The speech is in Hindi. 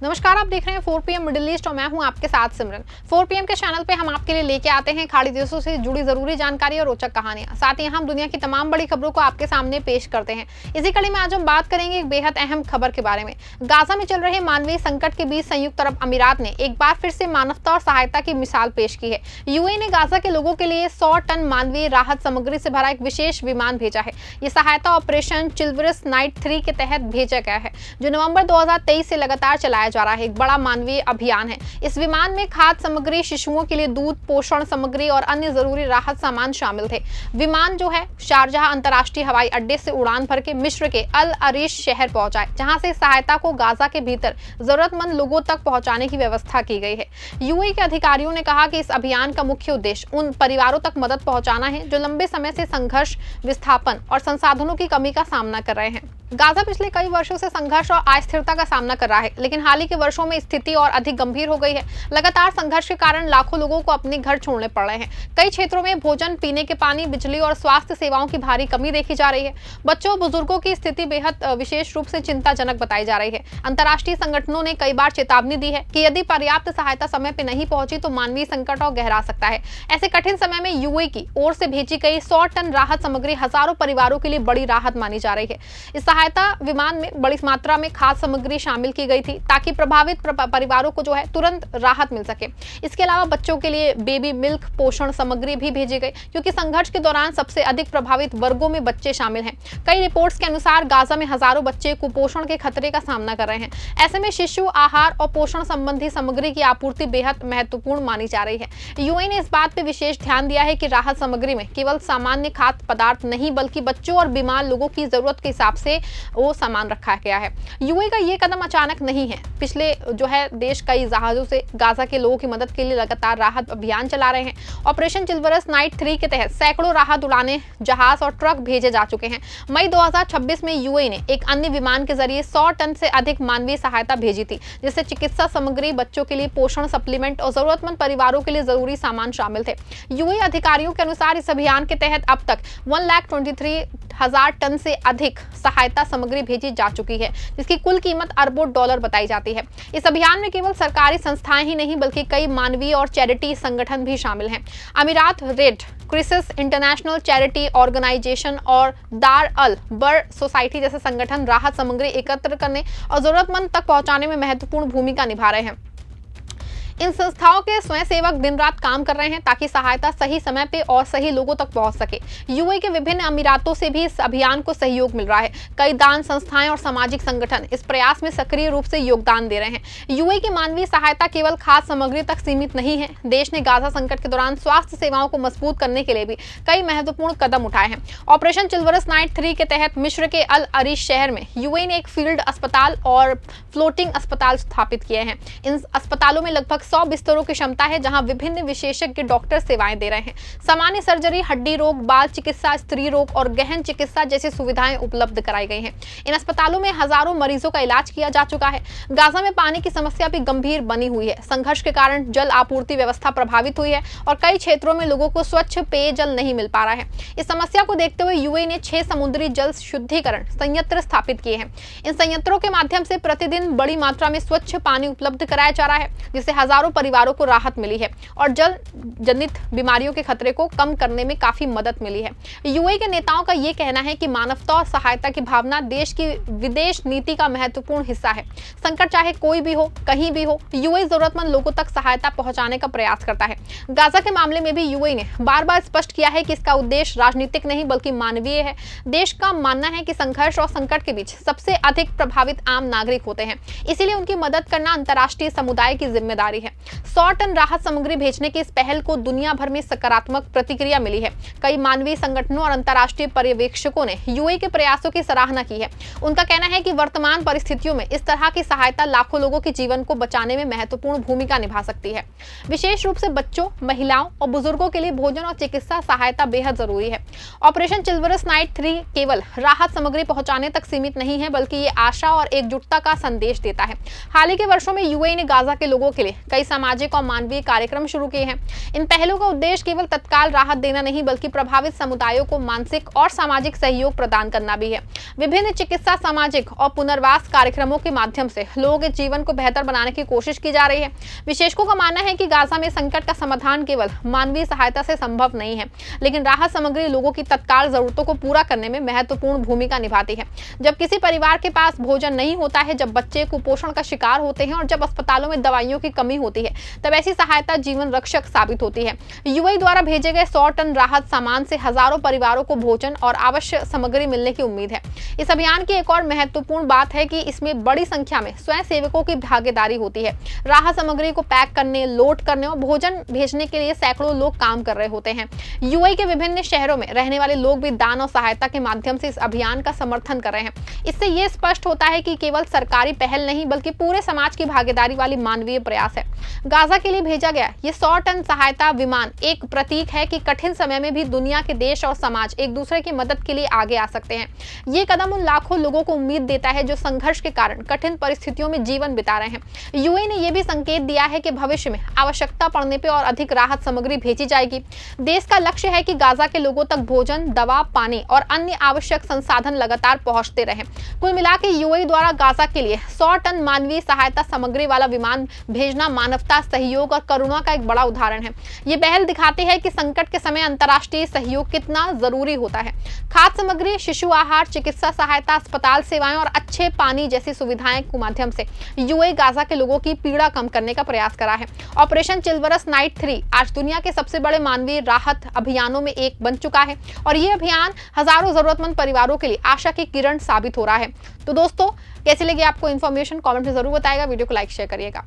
नमस्कार, आप देख रहे हैं 4 PM मिडिल ईस्ट और मैं हूं आपके साथ सिमरन। 4 PM के चैनल पे हम आपके लिए लेके आते हैं खाड़ी देशों से जुड़ी जरूरी जानकारी और रोचक कहानियां। साथ ही हम दुनिया की तमाम बड़ी खबरों को आपके सामने पेश करते हैं। इसी कड़ी में आज हम बात करेंगे एक बेहद अहम खबर के बारे में। गाजा में चल रहे मानवीय संकट के बीच संयुक्त अरब अमीरात ने एक बार फिर से मानवता और सहायता की मिसाल पेश की है। यूएई ने गाजा के लोगों के लिए 100 टन मानवीय राहत सामग्री से भरा एक विशेष विमान भेजा है। ये सहायता ऑपरेशन चिल्वरस नाइट 3 के तहत भेजा गया है, जो नवंबर 2023 से लगातार चलाया जा रहा है। एक बड़ा मानवीय अभियान है। इस विमान में खाद्य सामग्री, शिशुओं के लिए दूध, पोषण सामग्री और अन्य जरूरी राहत सामान शामिल थे। विमान जो है शारजाह अंतर्राष्ट्रीय हवाई अड्डे से उड़ान भर के मिस्र के अल अरीश शहर पहुंचा है, जहां से सहायता को गाजा के भीतर जरूरतमंद लोगों तक पहुंचाने की व्यवस्था की गई है। यूएई के अधिकारियों ने कहा कि इस अभियान का मुख्य उद्देश्य उन परिवारों तक मदद पहुंचाना है जो लंबे समय से संघर्ष, विस्थापन और संसाधनों की कमी का सामना कर रहे हैं। गाजा पिछले कई वर्षों से संघर्ष और अस्थिरता का सामना कर रहा है, लेकिन हाल ही के वर्षों में स्थिति और अधिक गंभीर हो गई है। लगातार संघर्ष के कारण लाखों लोगों को अपने घर छोड़ने पड़ रहे हैं। कई क्षेत्रों में भोजन, पीने के पानी, बिजली और स्वास्थ्य सेवाओं की भारी कमी देखी जा रही है। बच्चों और बुजुर्गों की स्थिति बेहद विशेष रूप से चिंताजनक बताई जा रही है। अंतर्राष्ट्रीय संगठनों ने कई बार चेतावनी दी है कि यदि पर्याप्त सहायता समय पर नहीं पहुंची तो मानवीय संकट और गहरा सकता है। ऐसे कठिन समय में यूएई की ओर से भेजी गई 100 टन राहत सामग्री हजारों परिवारों के लिए बड़ी राहत मानी जा रही है। इस सहायता विमान में बड़ी मात्रा में खाद्य सामग्री शामिल की गई थी, ताकि प्रभावित परिवारों को जो है तुरंत राहत मिल सके। इसके अलावा बच्चों के लिए बेबी मिल्क, पोषण सामग्री भी भेजी गई, क्योंकि संघर्ष के दौरान सबसे अधिक प्रभावित वर्गों में बच्चे शामिल हैं। कई रिपोर्ट्स के अनुसार गाजा में हजारों बच्चे कुपोषण के खतरे का सामना कर रहे हैं। ऐसे में शिशु आहार और पोषण संबंधी सामग्री की आपूर्ति बेहद महत्वपूर्ण मानी जा रही है। यूएई ने इस बात पर विशेष ध्यान दिया है कि राहत सामग्री में केवल सामान्य खाद्य पदार्थ नहीं, बल्कि बच्चों और बीमार लोगों की जरूरत के हिसाब से वो सामान रखा गया है। यूएई का ये कदम अचानक नहीं है। पिछले जो है देश कई जहाजों से गाजा के लोगों की मदद के लिए लगातार राहत अभियान चला रहे हैं। ऑपरेशन चिल्वरस नाइट 3 के तहत सैकड़ों राहत उड़ानें, जहाज और ट्रक भेजे जा चुके हैं। मई 2026 में यूएई ने एक अन्य विमान के जरिए 100 टन से अधिक मानवीय सहायता भेजी थी, जिससे चिकित्सा सामग्री, बच्चों के लिए पोषण सप्लीमेंट और जरूरतमंद परिवारों के लिए जरूरी सामान शामिल थे। यूएई अधिकारियों के अनुसार इस अभियान के तहत अब तक 1,23,000 टन से अधिक सहायता सामग्री भेजी जा चुकी है, जिसकी कुल कीमत अरबों डॉलर बताई जाती है। इस अभियान में केवल सरकारी संस्थाएं ही नहीं, बल्कि कई मानवीय और चैरिटी संगठन भी शामिल हैं। अमीरात रेड क्रिसेस, इंटरनेशनल चैरिटी ऑर्गेनाइजेशन और दार अल बर सोसाइटी जैसे संगठन राहत सामग्री एकत्र करने और जरूरतमंद तक पहुंचाने में महत्वपूर्ण भूमिका निभा रहे हैं। इन संस्थाओं के स्वयंसेवक दिन रात काम कर रहे हैं, ताकि सहायता सही समय पे और सही लोगों तक पहुंच सके। यूएई के विभिन्न अमीरातों से भी इस अभियान को सहयोग मिल रहा है। कई दान संस्थाएं और सामाजिक संगठन इस प्रयास में सक्रिय रूप से योगदान दे रहे हैं। यूएई की मानवीय सहायता केवल खाद्य सामग्री तक सीमित नहीं है। देश ने गाजा संकट के दौरान स्वास्थ्य सेवाओं को मजबूत करने के लिए भी कई महत्वपूर्ण कदम उठाए हैं। ऑपरेशन चिल्वरस नाइट 3 के तहत मिस्र के अल अरीश शहर में यूएई ने एक फील्ड अस्पताल और फ्लोटिंग अस्पताल स्थापित किए हैं। इन अस्पतालों में लगभग 100 बिस्तरों की क्षमता है, जहां विभिन्न विशेषज्ञ डॉक्टर सेवाएं दे रहे हैं। सामान्य सर्जरी, हड्डी रोग, बाल चिकित्सा, स्त्री रोग और गहन चिकित्सा जैसी सुविधाएं उपलब्ध कराई गई हैं। इन अस्पतालों में हजारों मरीजों का इलाज किया जा चुका है। गाजा में पानी की समस्या भी गंभीर बनी हुई है। संघर्ष के कारण जल आपूर्ति व्यवस्था प्रभावित हुई है और कई क्षेत्रों में लोगों को स्वच्छ पेयजल नहीं मिल पा रहा है। इस समस्या को देखते हुए यूएई ने 6 समुद्री जल शुद्धिकरण संयंत्र स्थापित किए हैं। इन संयंत्रों के माध्यम से प्रतिदिन बड़ी मात्रा में स्वच्छ पानी उपलब्ध कराया जा रहा है, जिससे हजारों परिवारों को राहत मिली है और जल जनित बीमारियों के खतरे को कम करने में काफी मदद मिली है। यूएई के नेताओं का ये कहना है कि मानवता और सहायता की भावना देश की विदेश नीति का महत्वपूर्ण हिस्सा है। संकट चाहे कोई भी हो, कहीं भी हो, यूएई जरूरतमंद लोगों तक सहायता पहुंचाने का प्रयास करता है। गाजा के मामले में भी यूएई ने बार बार स्पष्ट किया है कि इसका उद्देश्य राजनीतिक नहीं, बल्कि मानवीय है। देश का मानना है कि संघर्ष और संकट के बीच सबसे अधिक प्रभावित आम नागरिक होते हैं, इसीलिए उनकी मदद करना अंतर्राष्ट्रीय समुदाय की जिम्मेदारी है। 100 टन राहत सामग्री भेजने की इस पहल को दुनिया भर में सकारात्मक प्रतिक्रिया मिली है। कई मानवीय संगठनों और अंतर्राष्ट्रीय पर्यवेक्षकों ने यूएई के प्रयासों की सराहना की है। उनका कहना है कि वर्तमान परिस्थितियों में इस तरह की सहायता लाखों लोगों के जीवन को बचाने में महत्वपूर्ण भूमिका निभा सकती है। विशेष रूप से बच्चों, महिलाओं और बुजुर्गों के लिए भोजन और चिकित्सा सहायता बेहद जरूरी है। ऑपरेशन चिल्वरस नाइट 3 केवल राहत सामग्री पहुंचाने तक सीमित नहीं है, बल्कि ये आशा और एकजुटता का संदेश देता है। हाल ही के वर्षों में यूएई ने गाजा के लोगों के लिए कई सामाजिक और मानवीय कार्यक्रम शुरू किए हैं। इन पहलों का उद्देश्य केवल तत्काल राहत देना नहीं बल्कि प्रभावित समुदायों को मानसिक और सामाजिक सहयोग प्रदान करना भी है। विभिन्न चिकित्सा, सामाजिक और पुनर्वास कार्यक्रमों के माध्यम से लोगों के जीवन को बेहतर बनाने की कोशिश की जा रही है। विशेषज्ञों का मानना है कि गाजा में संकट का समाधान केवल मानवीय सहायता से संभव नहीं है, लेकिन राहत सामग्री लोगों की तत्काल जरूरतों को पूरा करने में महत्वपूर्ण भूमिका निभाती है। जब किसी परिवार के पास भोजन नहीं होता है, जब बच्चे कुपोषण का शिकार होते हैं और जब अस्पतालों में दवाइयों की कमी होती है, तब ऐसी सहायता जीवन रक्षक साबित होती है। यूएई द्वारा भेजे गए 100 टन राहत सामान से हजारों परिवारों को भोजन और आवश्यक सामग्री मिलने की उम्मीद है। इस अभियान की एक और महत्वपूर्ण बात है कि इसमें बड़ी संख्या में स्वयं सेवकों की भागीदारी होती है। राहत सामग्री को पैक करने, लोड करने और भोजन भेजने के लिए सैकड़ों लोग काम कर रहे होते हैं। यूएई के विभिन्न शहरों में रहने वाले लोग भी दान और सहायता के माध्यम से इस अभियान का समर्थन कर रहे हैं। इससे यह स्पष्ट होता है कि केवल सरकारी पहल नहीं बल्कि पूरे समाज की भागीदारी वाली मानवीय प्रयास है। गाजा के लिए भेजा गया ये 100 टन सहायता विमान एक प्रतीक है कि कठिन समय में भी दुनिया के देश और समाज एक दूसरे की मदद के लिए आगे आ सकते हैं। ये कदम उन लाखों लोगों को उम्मीद देता है जो संघर्ष के कारण कठिन परिस्थितियों में जीवन बिता रहे हैं। यूएई ने यह भी संकेत दिया है कि भविष्य में आवश्यकता पड़ने पर और अधिक राहत सामग्री भेजी जाएगी। देश का लक्ष्य है कि गाजा के लोगों तक भोजन, दवा, पानी और अन्य आवश्यक संसाधन लगातार पहुंचते रहे। कुल मिलाकर यूएई द्वारा गाजा के लिए 100 टन मानवीय सहायता सामग्री वाला विमान भेजना मानवता, सहयोग और करुणा का एक बड़ा उदाहरण है। ये पहल दिखाती है कि संकट के समय अंतर्राष्ट्रीय सहयोग कितना जरूरी होता है। खाद्य सामग्री, शिशु आहार, चिकित्सा सहायता, अस्पताल सेवाएं और अच्छे पानी जैसी सुविधाएं के माध्यम से यूएई गाजा के लोगों की पीड़ा कम करने का प्रयास करा है। ऑपरेशन चिलवरस नाइट 3 आज दुनिया के सबसे बड़े मानवीय राहत अभियानों में एक बन चुका है और ये अभियान हजारों जरूरतमंद परिवारों के लिए आशा की किरण साबित हो रहा है। तो दोस्तों, कैसी लगी आपको इन्फॉर्मेशन? कमेंट में जरूर बताएगा। वीडियो को लाइक शेयर करिएगा।